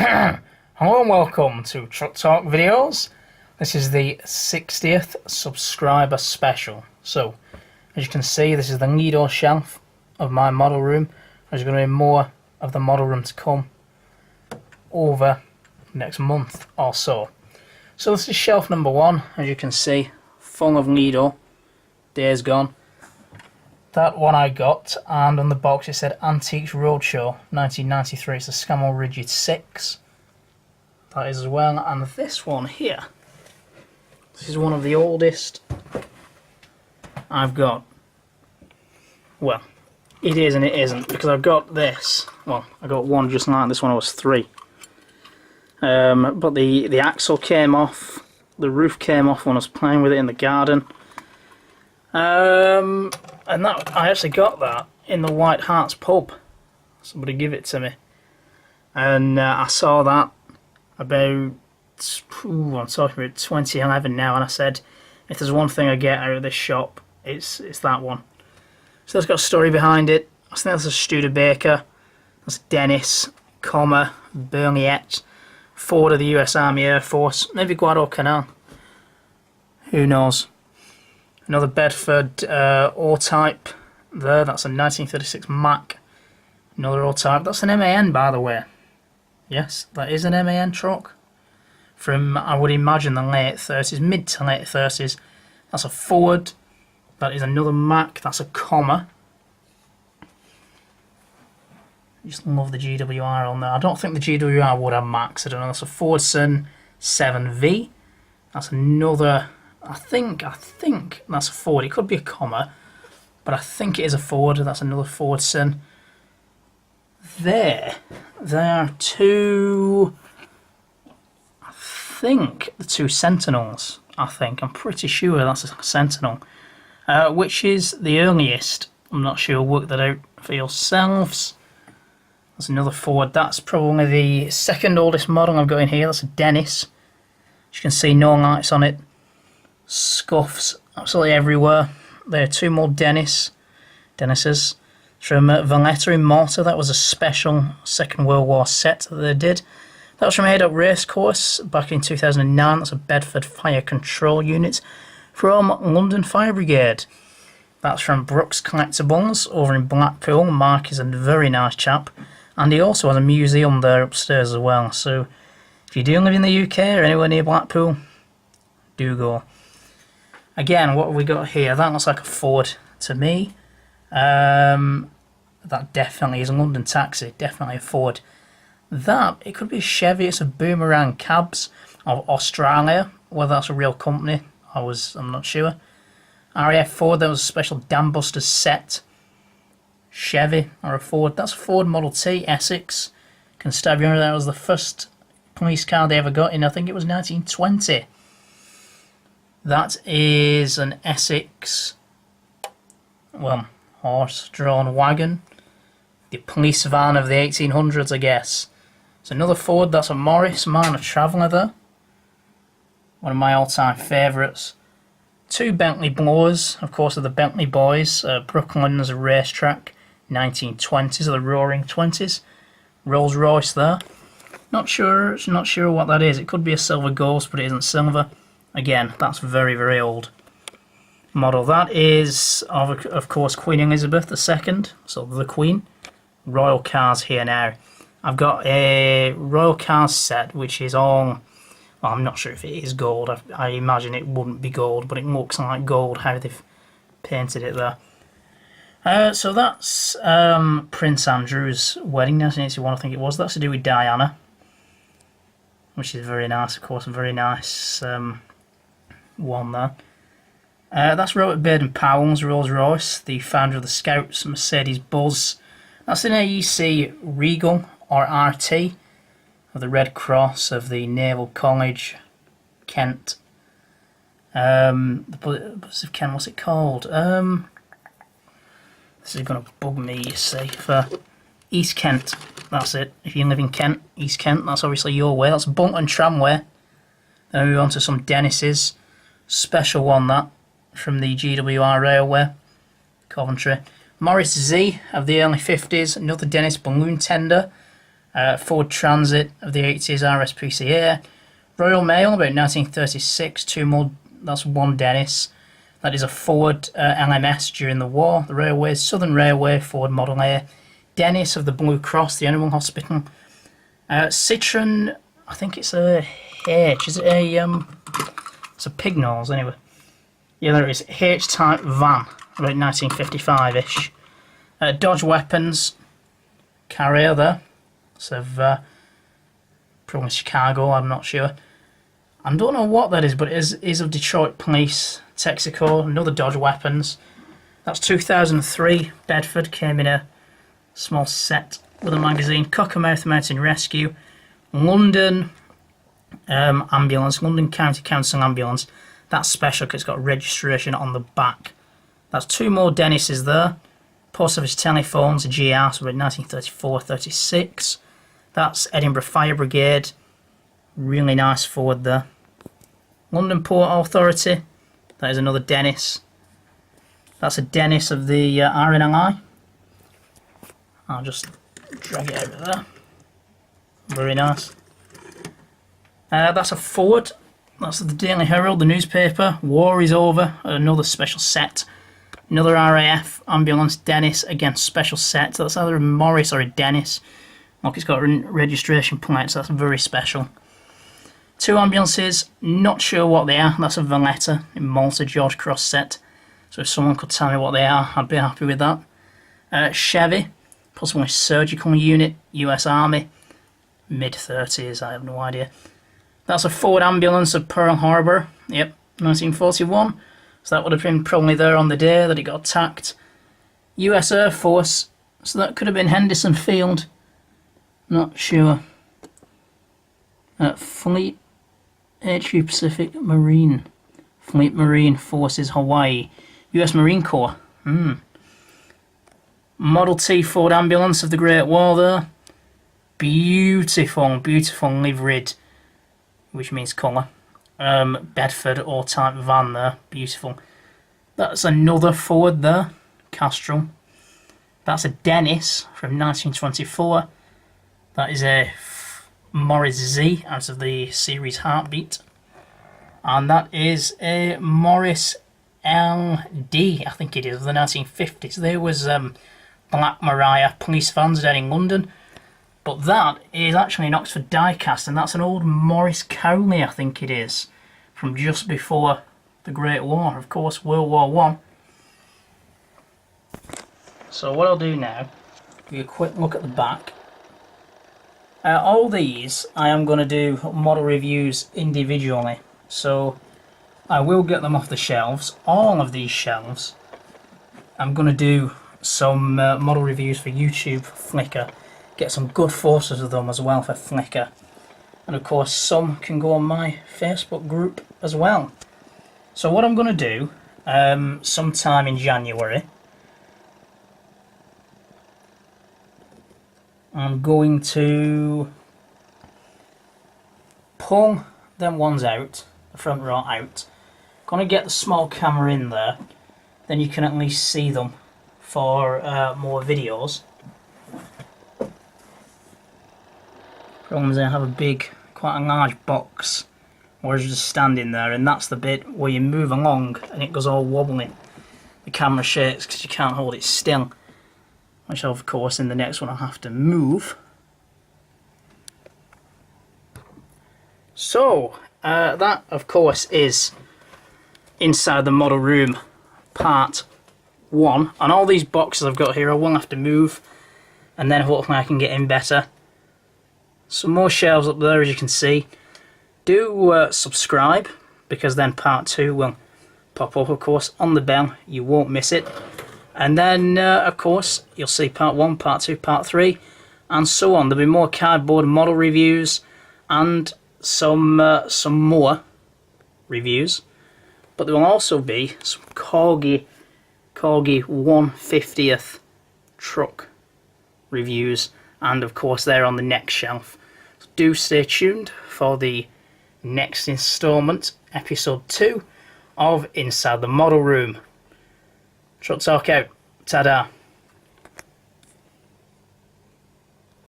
Hello and welcome to Truck Talk Videos. This is the 60th subscriber special. So, as you can see, this is the Nido shelf of my model room. There's going to be more of the model room to come over next month or so. So this is shelf number 1, as you can see, full of Nido, days gone. That one I got, and on the box it said Antiques Roadshow 1993. It's a Scammell Rigid 6. That is as well, and this one here. This is one of the oldest I've got. Well, it is and it isn't, because I've got this. Well, I got one just like this when I was 3. But the axle came off, the roof came off when I was playing with it in the garden. And that I actually got that in the White Hart's pub. Somebody gave it to me, and I saw that about I'm talking about 2011 now, and I said, if there's one thing I get out of this shop, it's that one. So it's got a story behind it. I think that's a Studebaker, that's Dennis, Berniette, Ford of the US Army Air Force, maybe Guadalcanal. Who knows? Another Bedford O-Type there, that's a 1936 Mack. Another O-Type, that's an MAN by the way. Yes, that is an MAN truck. From, I would imagine, the late 30s, mid to late 30s. That's a Ford. That is another Mack, that's a Comma. I just love the GWR on there. I don't think the GWR would have Macks, I don't know. That's a Fordson 7V. That's another... I think that's a Ford. It could be a Comma, but I think it is a Ford. That's another Fordson. There are two. I think the two Sentinels. I'm pretty sure that's a Sentinel. Which is the earliest? I'm not sure. Work that out for yourselves. That's another Ford. That's probably the second oldest model I've got in here. That's a Dennis. As you can see, no lights on it. Scuffs absolutely everywhere. There are two more Dennis's from Valletta in Malta. That was a special Second World War set that they did. That was from Haydock Racecourse back in 2009. That's a Bedford Fire Control Unit from London Fire Brigade. That's from Brooks Collectibles over in Blackpool. Mark is a very nice chap, and he also has a museum there upstairs as well. So if you do live in the UK or anywhere near Blackpool, do go. Again, what have we got here? That looks like a Ford to me. That definitely is a London Taxi. Definitely a Ford. That, it could be a Chevy. It's a Boomerang Cabs of Australia. Whether that's a real company, I'm not sure. RAF Ford, that was a special Dam Busters set. Chevy or a Ford. That's a Ford Model T, Essex. Constabulary, that was the first police car they ever got in, I think it was 1920. That is an Essex, well, horse-drawn wagon. The police van of the 1800s, I guess. It's another Ford, that's a Morris Minor Traveller there. One of my all-time favourites. Two Bentley blowers, of course, are the Bentley Boys. Brooklyn's a racetrack, 1920s, or the Roaring 20s. Rolls Royce there. Not sure what that is. It could be a Silver Ghost, but it isn't silver. Again, that's very, very old model. That is, of course, Queen Elizabeth II, so the Queen. Royal Cars here now. I've got a Royal Cars set, which is all... Well, I'm not sure if it is gold. I imagine it wouldn't be gold, but it looks like gold, how they've painted it there. So that's Prince Andrew's wedding, 1981, I think it was. That's to do with Diana, which is very nice, of course, a very nice... one there. That's Robert Baden-Powell's Rolls Royce, the founder of the Scouts Mercedes Buzz. That's an AEC Regal or RT of the Red Cross of the Naval College, Kent. The Buzz of Kent, what's it called? This is going to bug me, you see. For East Kent, that's it. If you live in Kent, East Kent, that's obviously your way. That's Bunton Tramway. Then we move on to some Dennis's. Special one, that, from the GWR Railway, Coventry. Morris Z of the early 50s, another Dennis balloon tender. Ford Transit of the 80s, RSPCA. Royal Mail, about 1936, two more, that's one Dennis. That is a Ford LMS during the war. The Railways, Southern Railway, Ford Model A. Dennis of the Blue Cross, the Animal Hospital. Citroen, I think it's a H, is it a, it's a pig nose anyway. Yeah, there it is, H-type van, about 1955-ish. Dodge Weapons, Carrier there. So, probably Chicago, I'm not sure. I don't know what that is, but it is of Detroit Police, Texaco, another Dodge Weapons. That's 2003, Bedford, came in a small set with a magazine. Cockermouth Mountain Rescue, London Ambulance, London County Council Ambulance. That's special because it's got registration on the back. That's two more Dennises there. Post Office Telephones, a GR, so about 1934-36. That's Edinburgh Fire Brigade. Really nice Ford there. London Port Authority. That is another Dennis. That's a Dennis of the RNLI. I'll just drag it over there. Very nice. That's a Ford. That's the Daily Herald, the newspaper. War is over. Another special set. Another RAF ambulance Dennis, again special set. So that's either a Morris or a Dennis. Look, it's got registration plates, so that's very special. Two ambulances, not sure what they are. That's a Valletta in Malta, George Cross set. So if someone could tell me what they are, I'd be happy with that. Chevy, possibly surgical unit, US Army, mid-30s, I have no idea. That's a Ford ambulance of Pearl Harbor, yep, 1941. So that would have been probably there on the day that it got attacked. US Air Force, so that could have been Henderson Field. Not sure. Fleet HU Pacific Marine. Fleet Marine Forces Hawaii. US Marine Corps. Model T Ford Ambulance of the Great War there. Beautiful, beautiful liveried, which means colour. Bedford all-type van there. Beautiful. That's another Ford there. Castrol. That's a Dennis from 1924. That is a Morris Z out of the series Heartbeat. And that is a Morris LD, I think it is, of the 1950s. There was Black Maria police vans down in London. But that is actually an Oxford diecast, and that's an old Morris Cowley, I think it is, from just before the Great War, of course, World War One. So what I'll do now, give you a quick look at the back. All these I am going to do model reviews individually, so I will get them off the shelves. All of these shelves, I'm going to do some model reviews for YouTube, for Flickr, get some good photos of them as well for Flickr, and of course some can go on my Facebook group as well. So what I'm going to do, sometime in January, I'm going to pull them ones out, the front row out. Going to get the small camera in there, then you can at least see them for more videos. Problem is I have quite a large box where it's just standing there, and that's the bit where you move along and it goes all wobbly. The camera shakes because you can't hold it still. Which of course in the next one I'll have to move. So that of course is inside the model room part 1, and all these boxes I've got here I will have to move, and then hopefully I can get in better. Some more shelves up there, as you can see. Do subscribe, because then part 2 will pop up, of course, on the bell. You won't miss it. And then, of course, you'll see part 1, part 2, part 3, and so on. There'll be more cardboard model reviews and some more reviews. But there will also be some Corgi 1/50th truck reviews, and of course they're on the next shelf. So do stay tuned for the next instalment, episode 2 of Inside the Model Room. Truck Talk out. Ta-da.